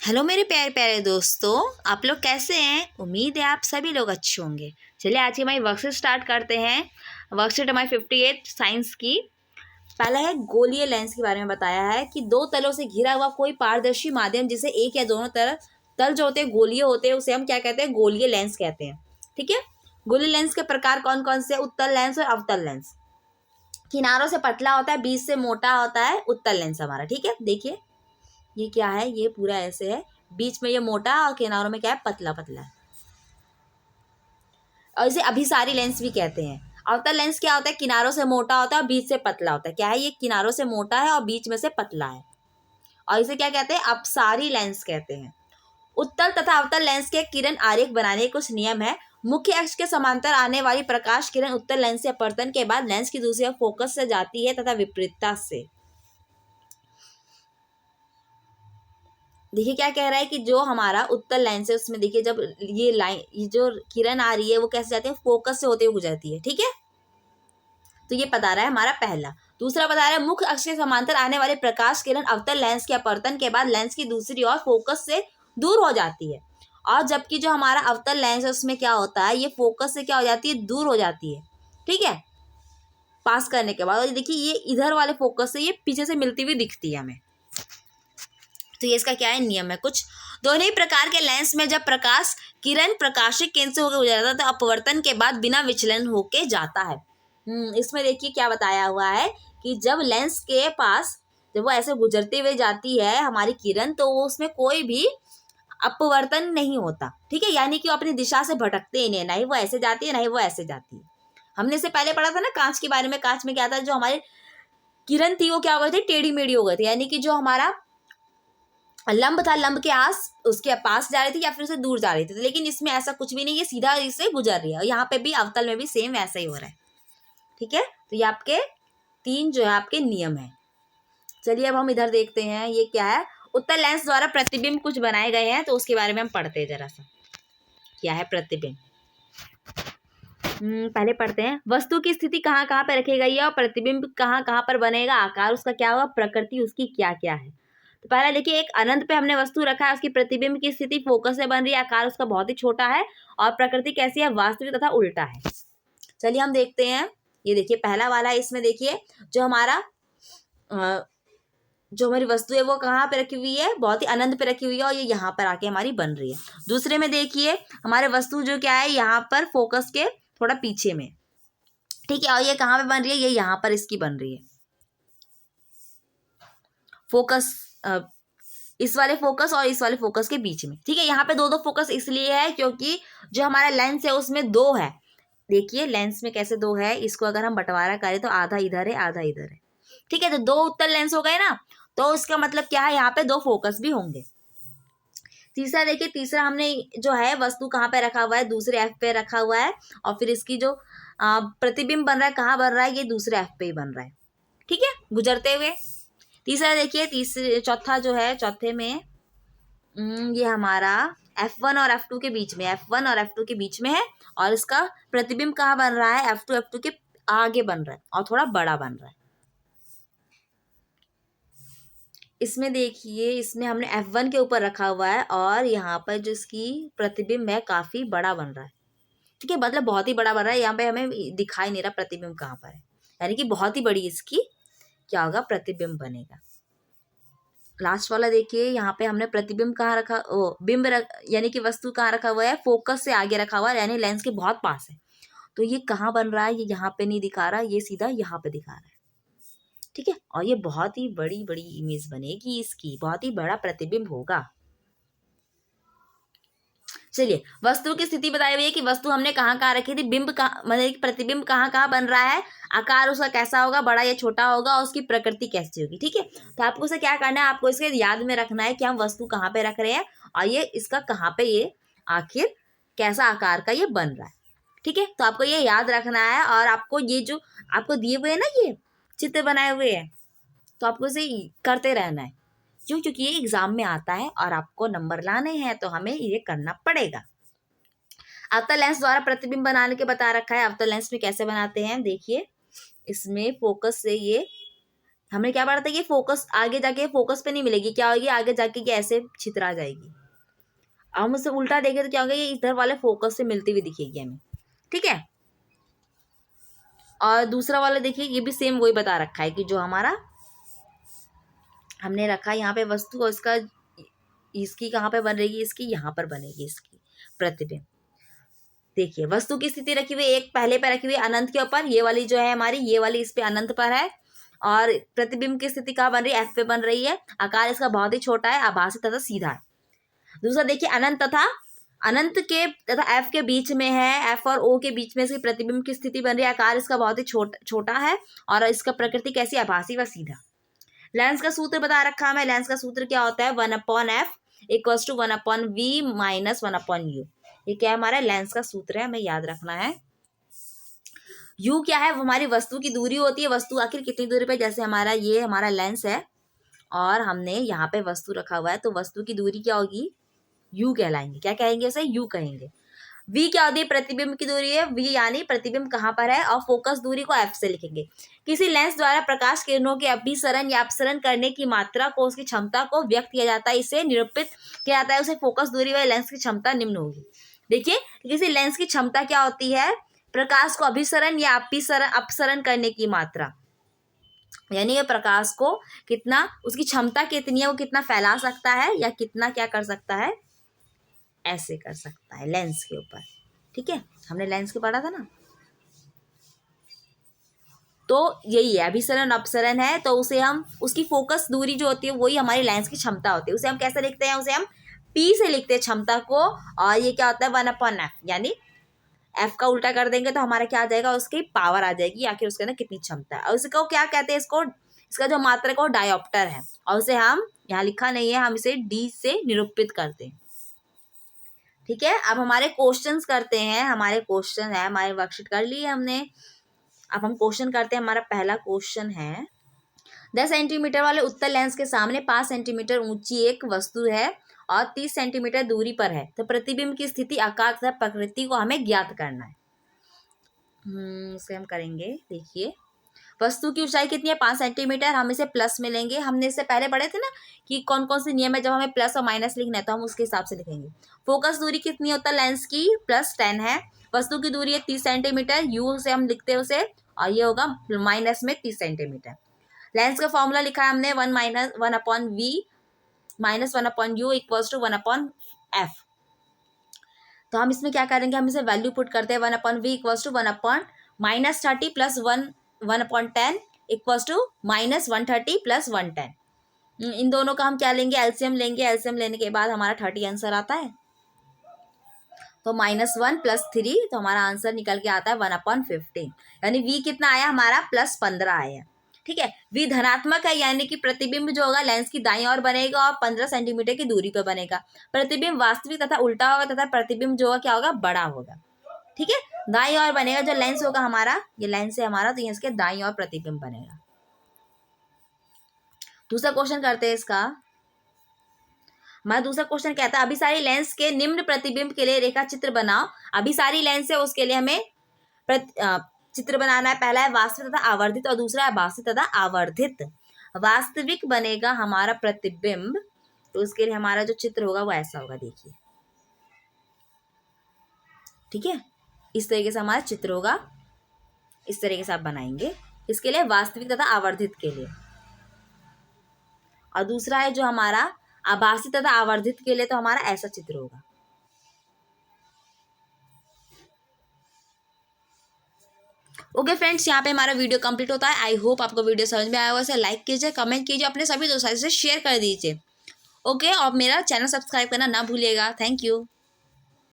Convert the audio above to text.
Hello मेरे प्यारे प्यारे दोस्तों, आप लोग कैसे हैं। उम्मीद है आप सभी लोग अच्छे होंगे। चलिए आज की हमारी वर्कशीट स्टार्ट करते हैं। वर्कशीट हमारी 58 साइंस की। पहला है गोलीय लेंस के बारे में बताया है कि दो तलों से घिरा हुआ कोई पारदर्शी माध्यम जिसे एक या दोनों तल जो होते हैं गोलीय होते हैं, उसे हम क्या कहते हैं, गोलीय लेंस कहते हैं। ठीक है। गोलीय लेंस के प्रकार कौन कौन से, उत्तल लेंस और अवतल लेंस। किनारों से पतला होता है, बीच से मोटा होता है उत्तल लेंस हमारा। ठीक है, देखिए ये क्या है, ये पूरा ऐसे है, बीच में ये मोटा और किनारों में क्या है, पतला पतला है। और इसे अभिसारी लेंस भी कहते हैं। अवतल लेंस क्या होता है, किनारों से मोटा होता है और बीच से पतला होता है। क्या है, ये किनारों से मोटा है और बीच में से पतला है, और इसे क्या कहते हैं, अपसारी लेंस कहते हैं। उत्तल तथा अवतल लेंस के किरण आरेख बनाने के कुछ नियम है। मुख्य अक्ष के समांतर आने वाली प्रकाश किरण उत्तल लेंस से अपवर्तन के बाद लेंस की दूसरी ओर फोकस से जाती है तथा विपरीतता से। देखिए क्या कह रहा है कि जो हमारा उत्तल लेंस है उसमें देखिए जब ये लाइन, ये जो किरण आ रही है वो कैसे जाती है, फोकस से होते हुए गुजरती है। ठीक है, तो ये बता रहा है हमारा पहला। दूसरा बता रहा है मुख्य अक्ष के समांतर आने वाले प्रकाश किरण अवतल लेंस के अपवर्तन के बाद लेंस की दूसरी ओर फोकस से दूर हो जाती है। और जबकि जो हमारा अवतल लेंस है उसमें क्या होता है, ये फोकस से क्या हो जाती है, दूर हो जाती है। ठीक है, पास करने के बाद। और देखिए ये इधर वाले फोकस से ये पीछे से मिलती हुई दिखती है हमें। तो ये इसका क्या है, नियम है कुछ। दोनों ही प्रकार के लेंस में जब प्रकाश किरण प्रकाशिक केंद्र से होकर गुजरता है तो अपवर्तन के बाद बिना विचलन होके जाता है। इसमें देखिए क्या बताया हुआ है कि जब लेंस के पास, जब वो ऐसे गुजरते हुए जाती है हमारी किरण, तो वो उसमें कोई भी अपवर्तन नहीं होता। ठीक है, यानी कि वो अपनी दिशा से भटकते ही नहीं, ना ही वो ऐसे जाती है ना ही वो ऐसे जाती है। हमने इससे पहले पढ़ा था ना कांच के बारे में। कांच में क्या था, जो हमारी किरण थी वो क्या हो गई थी, टेढ़ी मेढ़ी हो गई थी, यानी कि जो हमारा लंब था, लंब के उसके पास जा रही थी या फिर उसे दूर जा रही थी। लेकिन इसमें ऐसा कुछ भी नहीं, ये सीधा इससे गुजर रही है। और यहाँ पे भी अवतल में भी सेम वैसा ही हो रहा है। ठीक है, तो ये आपके 3 जो है आपके नियम है। चलिए अब हम इधर देखते हैं ये क्या है। उत्तल लेंस द्वारा प्रतिबिंब कुछ बनाए गए हैं, तो उसके बारे में हम पढ़ते हैं जरा सा। क्या है प्रतिबिंब, पहले पढ़ते हैं। वस्तु की स्थिति कहाँ कहाँ पे रखी गई है और प्रतिबिंब कहाँ कहाँ पर बनेगा, आकार उसका क्या होगा, प्रकृति उसकी क्या क्या है। तो पहला देखिए, एक अनंत पे हमने वस्तु रखा है, उसकी प्रतिबिंब की स्थिति फोकस से बन रही है, आकार उसका बहुत ही छोटा है, और प्रकृति कैसी है, वास्तविक तथा उल्टा है। चलिए हम देखते हैं। ये देखिए पहला वाला है, इसमें देखिए जो हमारा जो हमारी वस्तु है वो कहाँ पे रखी हुई है, बहुत ही अनंत पे रखी हुई है, और ये यहाँ पर आके हमारी बन रही है। दूसरे में देखिए हमारे वस्तु जो क्या है, यहाँ पर फोकस के थोड़ा पीछे में। ठीक है, और ये कहाँ पे बन रही है, ये यहाँ पर इसकी बन रही है फोकस, इस वाले फोकस और इस वाले फोकस के बीच में। ठीक है, यहाँ पे दो दो फोकस इसलिए है क्योंकि जो हमारा लेंस है उसमें 2 है। देखिए लेंस में कैसे 2 है, इसको अगर हम बंटवारा करें तो आधा इधर है आधा इधर है। ठीक है, तो 2 उत्तल लेंस हो गए ना, तो इसका मतलब क्या है, यहाँ पे 2 फोकस भी होंगे। तीसरा देखिए, तीसरा हमने जो है वस्तु कहाँ पे रखा हुआ है, दूसरे एफ पे रखा हुआ है, और फिर इसकी जो प्रतिबिंब बन रहा है कहाँ बन रहा है, ये दूसरे एफ पे ही बन रहा है। ठीक है, गुजरते हुए। तीसरा देखिए, चौथा जो है, चौथे में ये हमारा F1 और F2 के बीच में, F1 और F2 के बीच में है, और इसका प्रतिबिंब कहाँ बन रहा है, F2 के आगे बन रहा है और थोड़ा बड़ा बन रहा है। इसमें देखिए, इसमें हमने F1 के ऊपर रखा हुआ है, और यहाँ पर जो इसकी प्रतिबिंब है काफी बड़ा बन रहा है। ठीक है, मतलब बहुत ही बड़ा बन रहा है, यहाँ पे हमें दिखाई नहीं रहा प्रतिबिंब कहाँ पर है, यानी कि बहुत ही बड़ी इसकी क्या होगा, प्रतिबिंब बनेगा। लास्ट वाला देखिए, यहाँ पे हमने प्रतिबिंब कहाँ रखा, यानी कि वस्तु कहाँ रखा हुआ है, फोकस से आगे रखा हुआ है, यानी लेंस के बहुत पास है। तो ये कहाँ बन रहा है, ये यहाँ पे नहीं दिखा रहा, ये सीधा यहाँ पे दिखा रहा है। ठीक है, और ये बहुत ही बड़ी बड़ी इमेज बनेगी इसकी, बहुत ही बड़ा प्रतिबिंब होगा। चलिए, वस्तु की स्थिति बताई हुई है कि वस्तु हमने कहाँ कहाँ रखी थी, बिंब कहाँ, मतलब प्रतिबिंब कहाँ कहाँ बन रहा है, आकार उसका कैसा होगा, बड़ा या छोटा होगा, और उसकी प्रकृति कैसी होगी। ठीक है, तो आपको उसे क्या करना है, आपको इसके याद में रखना है कि हम वस्तु कहाँ पे रख रहे हैं, और ये इसका कहाँ पे ये आखिर कैसा आकार का ये बन रहा है। ठीक है, तो आपको ये याद रखना है, और आपको ये जो आपको दिए हुए हैं ना, ये चित्र बनाए हुए हैं, तो आपको इसे करते रहना है। क्यों, क्योंकि ये एग्जाम में आता है और आपको नंबर लाने हैं, तो हमें ये करना पड़ेगा। अवतल लेंस द्वारा प्रतिबिंब बनाने के बता रखा है। अवतल लेंस में कैसे बनाते हैं, देखिए इसमें फोकस से ये हमने क्या पढ़ा था कि फोकस आगे जाके फोकस पे नहीं मिलेगी, क्या होगी आगे जाके कि ऐसे छितरा जाएगी। हम उससे उल्टा देखें तो क्या होगा, ये इधर वाले फोकस से मिलती हुई दिखेगी हमें, ठीक है। और दूसरा वाला देखिए, ये भी सेम वही बता रखा है कि जो हमारा हमने रखा है यहाँ पे वस्तु, और इसका इसकी कहाँ पे बन रहेगी, इसकी यहाँ पर बनेगी इसकी प्रतिबिंब। देखिए वस्तु की स्थिति रखी हुई एक पहले पे रखी हुई अनंत के ऊपर, ये वाली जो है हमारी, ये वाली इस पे अनंत पर है, और प्रतिबिंब की स्थिति कहाँ बन रही है, एफ पे बन रही है। आकार इसका बहुत ही छोटा है, आभासी तथा सीधा है। दूसरा देखिए अनंत तथा अनंत के तथा एफ के बीच में है, एफ और ओ के बीच में इसकी प्रतिबिंब की स्थिति बन रही है। आकार इसका बहुत ही छोटा है और इसका प्रकृति कैसी, आभासी व सीधा। लेंस का सूत्र बता रखा है। लेंस का सूत्र क्या होता है, 1/f equals to 1/v minus 1/u। ये क्या है, हमारा लेंस का सूत्र है, हमें याद रखना है। u क्या है, वो हमारी वस्तु की दूरी होती है। वस्तु आखिर कितनी दूरी पे, जैसे हमारा ये हमारा लेंस है और हमने यहाँ पे वस्तु रखा हुआ है, तो वस्तु की दूरी क्या होगी, u कहलाएंगे। क्या कहेंगे उसे, u कहेंगे। v क्या होती है, प्रतिबिंब की दूरी है। v यानी प्रतिबिंब कहाँ पर है, और फोकस दूरी को f से लिखेंगे। किसी लेंस द्वारा प्रकाश किरणों के अभिसरण या अपसरण करने की मात्रा को, उसकी क्षमता को व्यक्त किया जाता है, इसे निरूपित किया जाता है। उसे फोकस दूरी व लेंस की क्षमता निम्न होगी। देखिए किसी लेंस की क्षमता क्या होती है, प्रकाश को अभिसरण या अपसरण करने की मात्रा, यानी ये प्रकाश को कितना, उसकी क्षमता कितनी है, वो कितना फैला सकता है या कितना क्या कर सकता है, ऐसे कर सकता है लेंस के ऊपर, ठीक है। हमने लेंस के पढ़ा था ना, तो यही है अभिसरण अपसरण है। तो उसे हम, उसकी फोकस दूरी जो होती है वही हमारी लेंस की क्षमता होती है। उसे हम कैसे लिखते हैं, उसे हम P से लिखते हैं क्षमता को, और ये क्या होता है 1/f, यानी f का उल्टा कर देंगे तो हमारा क्या आ जाएगा, उसकी पावर आ जाएगी, आखिर उसके अंदर कितनी क्षमता है। और इसको क्या कहते हैं, इसको, इसका जो मात्रक है डायोप्टर है, और उसे हम यहाँ लिखा नहीं है, हम इसे d से निरूपित करते हैं, ठीक है। अब हमारे क्वेश्चंस करते हैं। हमारे क्वेश्चन है, हमारे वर्कशीट कर लिए हमने। अब हम क्वेश्चन करते हैं। हमारा पहला क्वेश्चन है, 10 सेंटीमीटर वाले उत्तल लेंस के सामने 5 सेंटीमीटर ऊंची एक वस्तु है और 30 सेंटीमीटर दूरी पर है, तो प्रतिबिंब की स्थिति, आकार तथा प्रकृति को हमें ज्ञात करना है। उसे हम करेंगे। देखिए वस्तु की ऊंचाई कितनी है, 5 सेंटीमीटर। हम इसे प्लस में लेंगे। हमने इससे पहले पढ़े थे ना कि कौन कौन से नियम है, जब हमें प्लस और माइनस लिखना है तो हम उसके हिसाब से लिखेंगे। फोकस दूरी कितनी होता है लेंस की, +10 है। वस्तु की दूरी है 30 सेंटीमीटर, यू से हम लिखते हैं उसे, और ये होगा माइनस में 30 सेंटीमीटर। लेंस का फॉर्मूला लिखा है हमने, 1/v minus 1/u equals to 1/f। तो हम इसमें क्या करेंगे, हम इसे वैल्यू पुट करते हैं। 1/v equals to 1/-30 plus 1/10 equals to -130 plus 110। इन दोनों का हम क्या लेंगे, एलसीएम लेंगे। एलसीएम लेने के बाद हमारा 30 आंसर आता है, तो -1 + 3, तो हमारा आंसर निकल के आता है 1/15, यानी v कितना आया हमारा, +15 आया, ठीक है। v धनात्मक है, यानी कि प्रतिबिंब जो होगा लेंस की दाईं ओर बनेगा और 15 सेंटीमीटर की दूरी पर बनेगा। प्रतिबिंब वास्तविक तथा उल्टा होगा, तथा प्रतिबिंब जो होगा क्या होगा, बड़ा होगा, ठीक है। दाईं ओर बनेगा, जो लेंस होगा हमारा, ये लेंस है हमारा, तो ये इसके दाईं ओर प्रतिबिंब बनेगा। दूसरा क्वेश्चन करते हैं इसका। हमारा दूसरा क्वेश्चन कहता है, अभिसारी लेंस के निम्न प्रतिबिंब के लिए रेखा चित्र बनाओ। अभिसारी लेंस है, उसके लिए हमें चित्र बनाना है। पहला है वास्तविक तथा आवर्धित, और दूसरा है आभासी तथा आवर्धित। वास्तविक बनेगा हमारा प्रतिबिंब, तो उसके लिए हमारा जो चित्र होगा वो ऐसा होगा, देखिए, ठीक है। इस तरीके से हमारा चित्र होगा, इस तरीके से आप बनाएंगे, इसके लिए वास्तविक तथा आवर्धित के लिए। और दूसरा है जो हमारा आभासी तथा आवर्धित के लिए, तो हमारा ऐसा चित्र होगा। ओके फ्रेंड्स, यहाँ पे हमारा वीडियो कंप्लीट होता है। आई होप आपको वीडियो समझ में आया होगा। इसे लाइक कीजिए, कमेंट कीजिए, अपने सभी दोस्तों से शेयर कर दीजिए। ओके, और मेरा चैनल सब्सक्राइब करना ना भूलिएगा। Thank you.